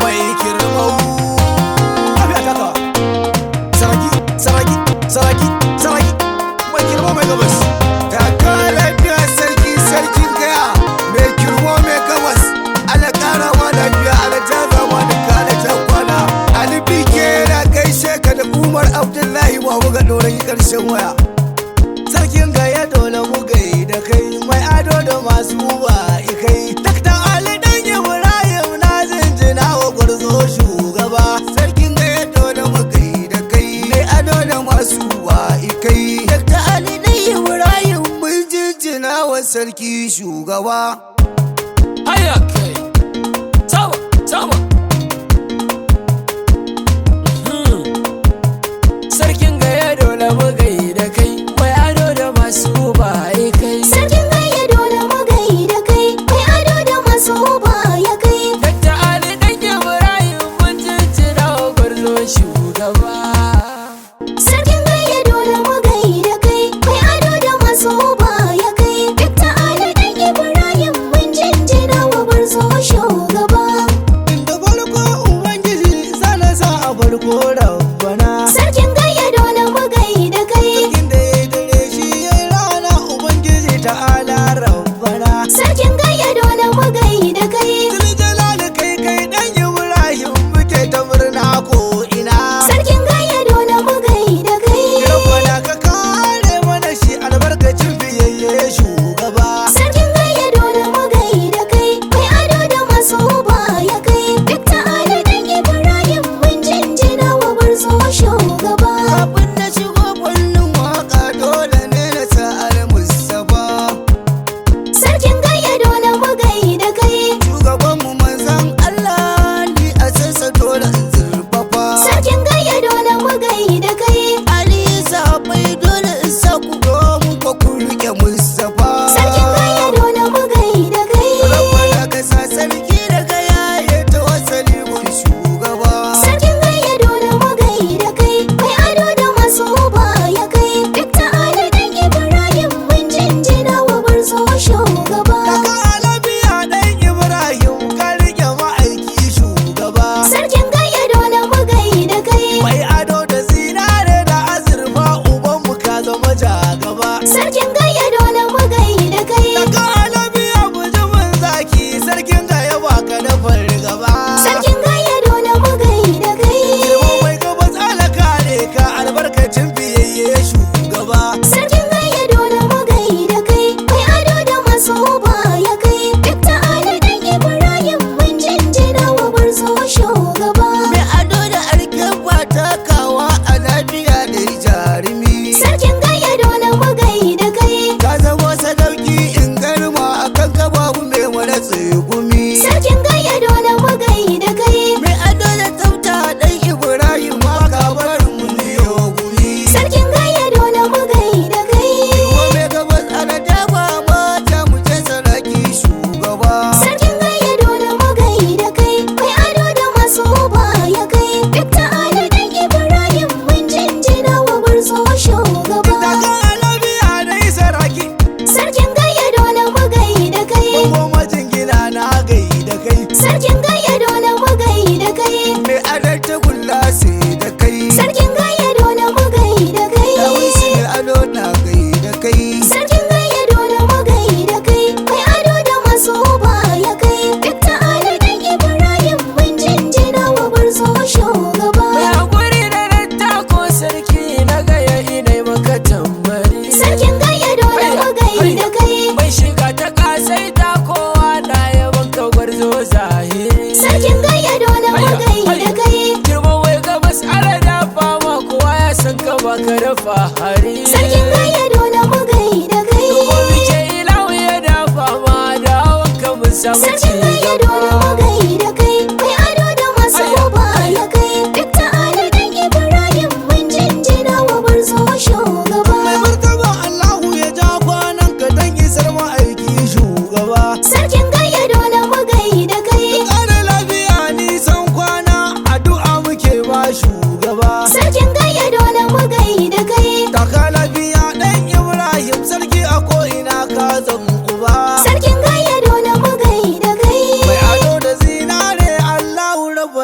mai kirmau lafiya ta kawa saraki mai kirmau mai gabas ta kawa lafiya sarkin gaya mai kirmau mai gabas ala karawa lafiya ala jazawa da kala jakwana alibi ke na gaishe ka da Umar Abdullahi ma muga doron karshen waya sarkin gaya dole mu gai da kai mai ado da masu uwa ikai takta ali dan Ibrahim na zinjina wa gwarzo shugaba sarkin gaya dole mu gai da kai mai ado da masu uwa ikai takta ali dan Ibrahim mun jinjina wa sarki shugaba haya kai sama sarkin gaya dole mu gai da kai mai ado da masu ba kai sarkin gaya dole mu gai da kai mai ado da masu ba ya kai dakta ali dan Ibrahim mun jinjina wa gwarzo shugaba sarkin gaya dole mu gai da kai mai ado da masu ba ya kai dakta ali dan Ibrahim mun jinjina wa gwarzo shugaba inda farko ubangiji zana sa a farko rabbana sarkin gaya dole mu gai da kai sarkin da ya dare shi ya rana ubangiji ta'ala rabbana sarkin gaya dole mu gai da kai Jalal kai dan Ibrahim muke ta murna ko ina sarkin gaya dole mu gai da kai rabbana ka kare mana shi albarkacin biyayye shugaba sarkin gaya dole mu gai da kai mai ado da masu ba ya kai dakta ali dan Ibrahim mun jinjina wa gwarzo shugaba kafin na shigo kullum waka dole ne na sa al-Mustafa sarkin gaya dole mu gai da kai shugabanmu manzon Allah ni a sassa dole in zurfafa sarkin gaya dole mu gai da kai Ali sabai dole in sa ku domin ba ku rike Mustafa sarkin gaya dole mu gai da kai rabbana ka sa sarki daga yaye ta wasali mun shugaba sarkin gaya dole mu gai da kai mai ado da masu ba ya kai dakta ali dan Ibrahim mun jinjina wa gwarzo shugaba daga alabiya dan Ibrahim ka rike ma'aiki shugaba sarkin gaya dole mu gai da kai mai ado da zinare da azurfa ubanmu ka zama jagaba sarkin gaya dole mu gai da kai daga alabiya bujumin zaki sarkin da ya baka da fargaba sarkin gaya dole mu gai da kai Girma mai gabas ala kare ka albarkacin biyayye shugaba sarkin gaya dole mu gai da kai mai ado da masu ba ya kai dakta ali dan Ibrahim mun jinjina wa gwarzo shugaba mai ado da alkyabba ta kawa a lafiya da jarumi sarkin gaya dole mu gai da kai ka zama sadauki in garma akan ka babu mai wani tsegumi sarkin gaya dole mu gai da kai mai ado da tsafta dan Ibrahim aka bar mu ne gumi sarkin gaya dole mu gai da kai Girma mai gabas ala daba mata mu ce saraki shugaba sarkin gaya dole mu gai da kai mai ado da masu ba ya kai dakta ali dan Ibrahim mun jinjina wa gwarzo shugaba daga alabiya dai saraki sarkin gaya dole mu gai da kai goma jingina na gai da kai sarkin gaya dole mu gai da kai mai adar ta gulla sai da kai sarkin gaya dole mu gai da kai Dawisu mai ado na gai da kai sarkin gaya dole mu gai da kai mai ado da masu ba ya kai dakta ali dan Ibrahim mun jinjina wa gwarzo shugaba mai hakuri da dattako sarki na gaya inai maka tambari sarkin gaya dole mu gai da kai mai shiga ta kasai ta kowa na yaban ka gwarzo zahiri sarkin gaya dole mu gai da kai girman wai gabas ala da fama kowa ya san ka baka da fahari sarkin gaya dole mu gai da kai Gobe ke ilahu ya da fama da wanka mun samu sarkin gaya dole mu gai da kai mai ado da masu ba ya kai dakta ali dan Ibrahim mun jinjina wa gwarzo shugaba mai martaba Allahu ya ja kwanan ka dan isar ma'aiki shugaba sarkin gaya dole mu gai da kai ƙara lafiya nisan kwana addu'a muke ba shugaba sarkin gaya dole mu gai da kai taka lafiya dan Ibrahim sarki a ko'ina ka zan uba sarkin gaya dole mu gai da kai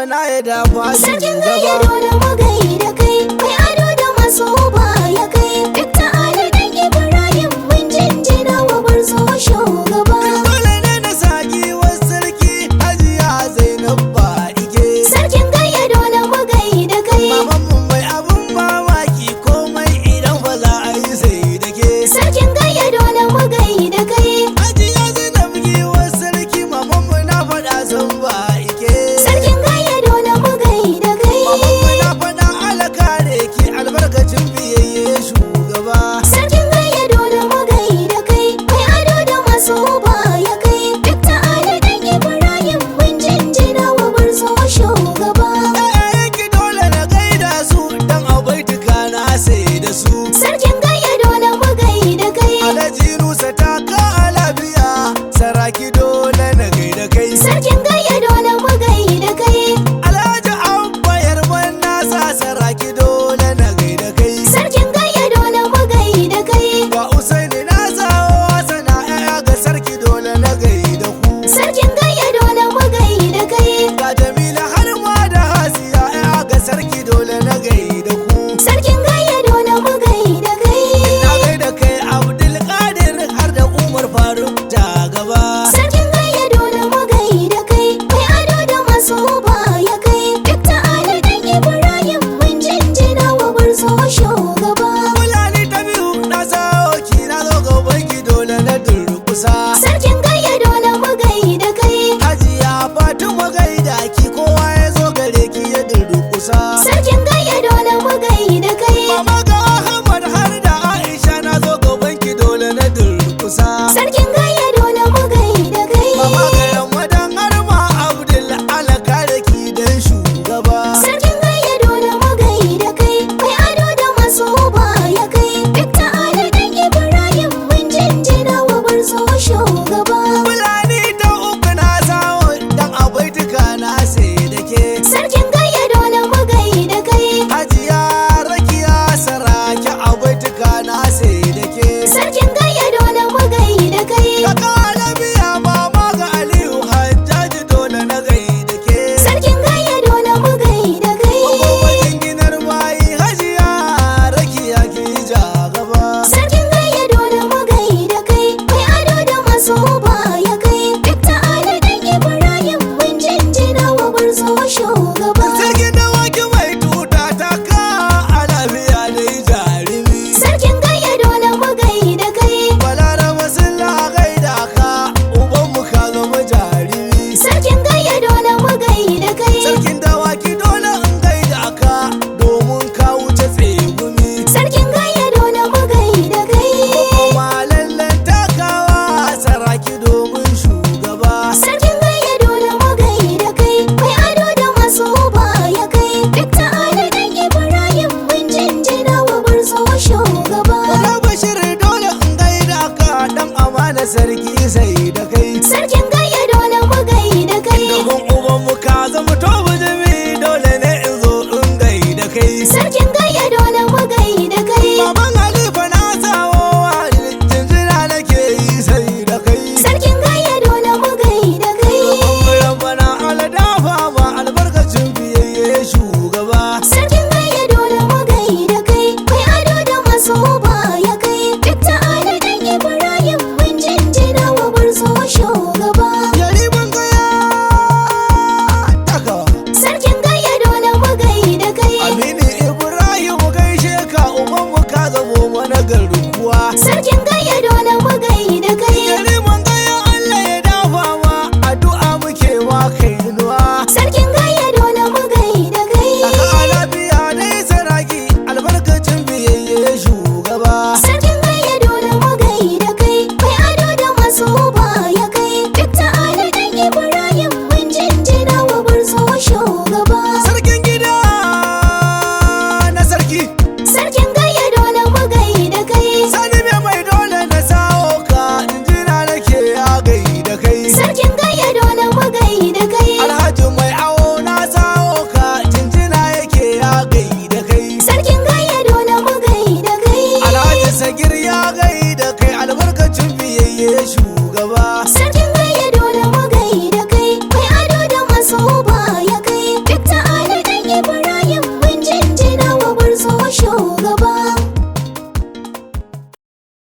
na ya dafa Sarkin gayya dole mu gaida kai, mai ado da masu baya kai. Dakta Ali dan Ibrahim mun jinjina wa gwarzo shugaba. Dole ne na saki wasu sarki Hajiya Zainab ba ike. Sarkin gayya dole mu gaida kai. Mamanmu mai abun mamaki komai idan ba za a yi sai da ke. Sarkin gayya dole mu gaida kai. Hajiya Zainab giwar sarki mamanmu na faɗa san ba